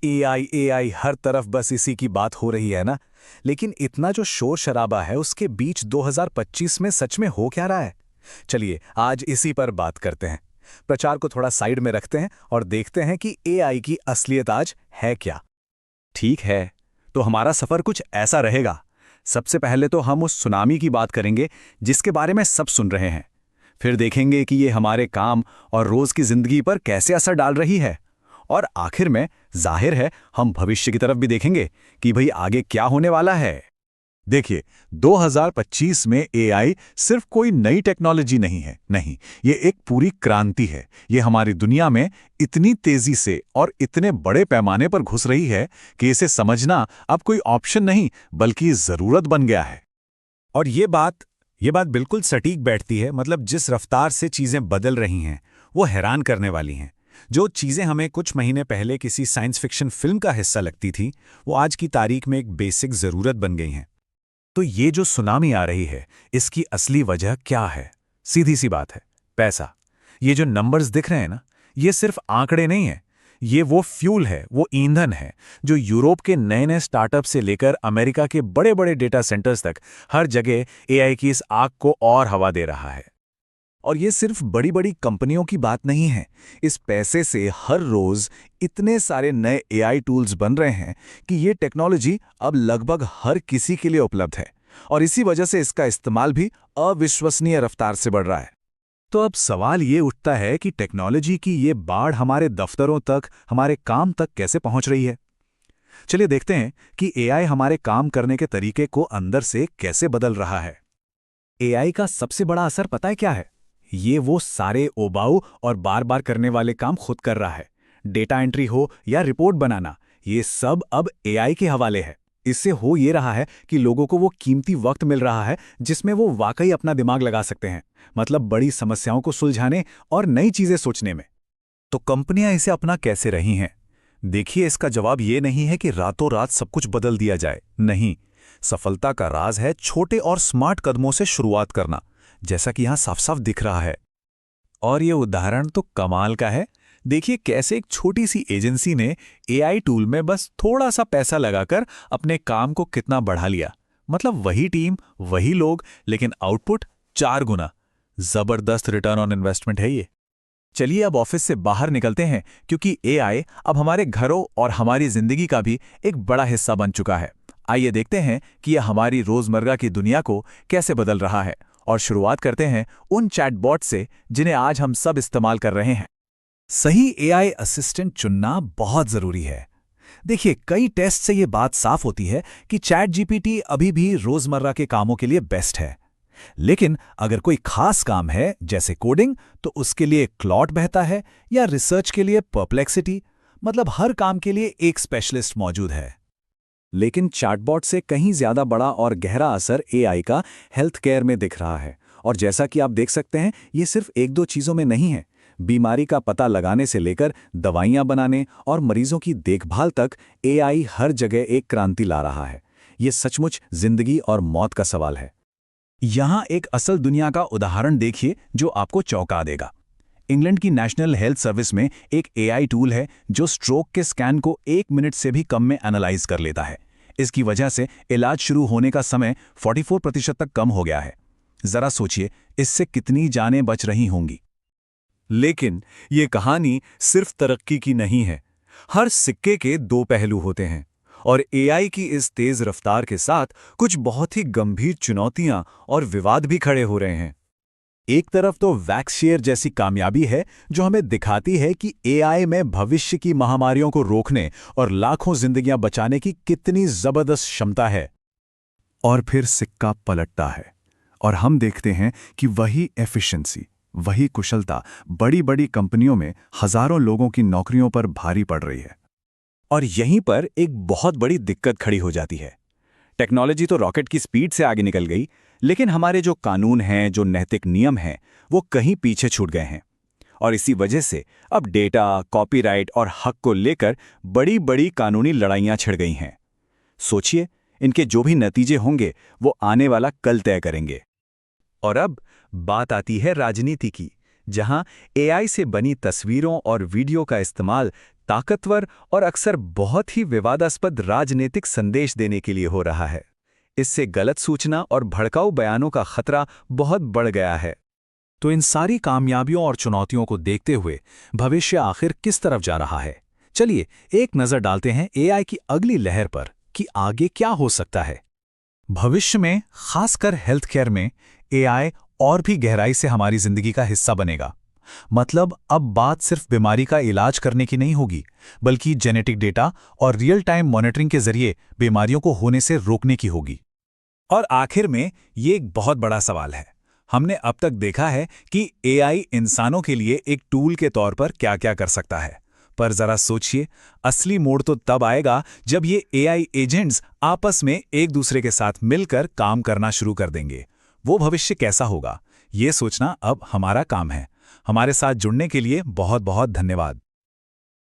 AI हर तरफ बस इसी की बात हो रही है ना। लेकिन इतना जो शोर शराबा है उसके बीच 2025 में सच में हो क्या रहा है? चलिए आज इसी पर बात करते हैं। प्रचार को थोड़ा साइड में रखते हैं और देखते हैं कि एआई की असलियत आज है क्या। ठीक है, तो हमारा सफर कुछ ऐसा रहेगा। सबसे पहले तो हम उस सुनामी की बात करेंगे जिसके बारे में सब सुन रहे हैं। फिर देखेंगे कि ये हमारे काम और रोज की जिंदगी पर कैसे असर डाल रही है। और आखिर में जाहिर है हम भविष्य की तरफ भी देखेंगे कि भाई आगे क्या होने वाला है। देखिए, 2025 में एआई सिर्फ कोई नई टेक्नोलॉजी नहीं है, नहीं, ये एक पूरी क्रांति है। ये हमारी दुनिया में इतनी तेजी से और इतने बड़े पैमाने पर घुस रही है कि इसे समझना अब कोई ऑप्शन नहीं बल्कि जरूरत बन गया है। और ये बात बिल्कुल सटीक बैठती है। मतलब जिस रफ्तार से चीजें बदल रही हैं वो हैरान करने वाली हैं। जो चीजें हमें कुछ महीने पहले किसी साइंस फिक्शन फिल्म का हिस्सा लगती थी वो आज की तारीख में एक बेसिक जरूरत बन गई हैं। तो ये जो सुनामी आ रही है इसकी असली वजह क्या है? सीधी सी बात है, पैसा। ये जो नंबर्स दिख रहे हैं ना, ये सिर्फ आंकड़े नहीं है। ये वो फ्यूल है, वो ईंधन है जो यूरोप के नए नए स्टार्टअप से लेकर अमेरिका के बड़े बड़े डेटा सेंटर्स तक हर जगह एआई की इस आग को और हवा दे रहा है। और ये सिर्फ बड़ी बड़ी कंपनियों की बात नहीं है। इस पैसे से हर रोज इतने सारे नए एआई टूल्स बन रहे हैं कि ये टेक्नोलॉजी अब लगभग हर किसी के लिए उपलब्ध है और इसी वजह से इसका इस्तेमाल भी अविश्वसनीय रफ्तार से बढ़ रहा है। तो अब सवाल ये उठता है कि टेक्नोलॉजी की ये बाढ़ हमारे दफ्तरों तक, हमारे काम तक कैसे पहुंच रही है। चलिए देखते हैं कि एआई हमारे काम करने के तरीके को अंदर से कैसे बदल रहा है। एआई का सबसे बड़ा असर पता है क्या है? ये वो सारे ओबाऊ और बार बार करने वाले काम खुद कर रहा है। डेटा एंट्री हो या रिपोर्ट बनाना, ये सब अब एआई के हवाले है। इससे हो ये रहा है कि लोगों को वो कीमती वक्त मिल रहा है जिसमें वो वाकई अपना दिमाग लगा सकते हैं, मतलब बड़ी समस्याओं को सुलझाने और नई चीजें सोचने में। तो कंपनियां इसे अपना कैसे रही हैं? देखिए, इसका जवाब ये नहीं है कि रातों रात सब कुछ बदल दिया जाए। नहीं, सफलता का राज है छोटे और स्मार्ट कदमों से शुरुआत करना, जैसा कि यहां साफ साफ दिख रहा है। और ये उदाहरण तो कमाल का है। देखिए कैसे एक छोटी सी एजेंसी ने एआई टूल में बस थोड़ा सा पैसा लगाकर अपने काम को कितना बढ़ा लिया। मतलब वही टीम, वही लोग, लेकिन आउटपुट 4 गुना। जबरदस्त रिटर्न ऑन इन्वेस्टमेंट है ये। चलिए अब ऑफिस से बाहर निकलते हैं, क्योंकि एआई अब हमारे घरों और हमारी जिंदगी का भी एक बड़ा हिस्सा बन चुका है। आइए देखते हैं कि यह हमारी रोजमर्रा की दुनिया को कैसे बदल रहा है। और शुरुआत करते हैं उन चैटबॉट से जिन्हें आज हम सब इस्तेमाल कर रहे हैं। सही एआई असिस्टेंट चुनना बहुत जरूरी है। देखिए, कई टेस्ट से ये बात साफ होती है कि चैट जीपीटी अभी भी रोजमर्रा के कामों के लिए बेस्ट है। लेकिन अगर कोई खास काम है जैसे कोडिंग, तो उसके लिए क्लॉड बेहतर है, या रिसर्च के लिए परप्लेक्सिटी। मतलब हर काम के लिए एक स्पेशलिस्ट मौजूद है। लेकिन चैटबॉट से कहीं ज्यादा बड़ा और गहरा असर एआई का हेल्थ केयर में दिख रहा है। और जैसा कि आप देख सकते हैं, ये सिर्फ एक दो चीजों में नहीं है। बीमारी का पता लगाने से लेकर दवाइयां बनाने और मरीजों की देखभाल तक एआई हर जगह एक क्रांति ला रहा है। ये सचमुच जिंदगी और मौत का सवाल है। यहां एक असल दुनिया का उदाहरण देखिए जो आपको चौंका देगा। इंग्लैंड की नेशनल हेल्थ सर्विस में एक एआई टूल है जो स्ट्रोक के स्कैन को 1 मिनट से भी कम में एनालाइज कर लेता है। इसकी वजह से इलाज शुरू होने का समय 44% तक कम हो गया है। जरा सोचिए, इससे कितनी जानें बच रही होंगी। लेकिन ये कहानी सिर्फ तरक्की की नहीं है। हर सिक्के के 2 पहलू होते हैं, और एआई की इस तेज रफ्तार के साथ कुछ बहुत ही गंभीर चुनौतियां और विवाद भी खड़े हो रहे हैं। एक तरफ तो वैक्सशेयर जैसी कामयाबी है जो हमें दिखाती है कि एआई में भविष्य की महामारियों को रोकने और लाखों जिंदगियां बचाने की कितनी जबरदस्त क्षमता है। और फिर सिक्का पलटता है और हम देखते हैं कि वही एफिशिएंसी, वही कुशलता बड़ी बड़ी कंपनियों में हजारों लोगों की नौकरियों पर भारी पड़ रही है। और यहीं पर एक बहुत बड़ी दिक्कत खड़ी हो जाती है। टेक्नोलॉजी तो रॉकेट की स्पीड से आगे निकल गई, लेकिन हमारे जो कानून हैं, जो नैतिक नियम हैं, वो कहीं पीछे छूट गए हैं। और इसी वजह से अब डेटा, कॉपीराइट और हक को लेकर बड़ी बड़ी कानूनी लड़ाइयां छिड़ गई हैं। सोचिए, इनके जो भी नतीजे होंगे वो आने वाला कल तय करेंगे। और अब बात आती है राजनीति की, जहां एआई से बनी तस्वीरों और वीडियो का इस्तेमाल ताकतवर और अक्सर बहुत ही विवादास्पद राजनीतिक संदेश देने के लिए हो रहा है। इससे गलत सूचना और भड़काऊ बयानों का खतरा बहुत बढ़ गया है। तो इन सारी कामयाबियों और चुनौतियों को देखते हुए भविष्य आखिर किस तरफ जा रहा है? चलिए एक नज़र डालते हैं एआई की अगली लहर पर कि आगे क्या हो सकता है। भविष्य में, खासकर हेल्थ केयर में, एआई और भी गहराई से हमारी जिंदगी का हिस्सा बनेगा। मतलब अब बात सिर्फ बीमारी का इलाज करने की नहीं होगी, बल्कि जेनेटिक डेटा और रियल टाइम मॉनिटरिंग के जरिए बीमारियों को होने से रोकने की होगी। और आखिर में ये एक बहुत बड़ा सवाल है। हमने अब तक देखा है कि एआई इंसानों के लिए एक टूल के तौर पर क्या-क्या कर सकता है, पर जरा सोचिए, असली मोड़ तो तब आएगा जब ये एआई एजेंट्स आपस में एक दूसरे के साथ मिलकर काम करना शुरू कर देंगे। वो भविष्य कैसा होगा, ये सोचना अब हमारा काम है। हमारे साथ जुड़ने के लिए बहुत बहुत धन्यवाद।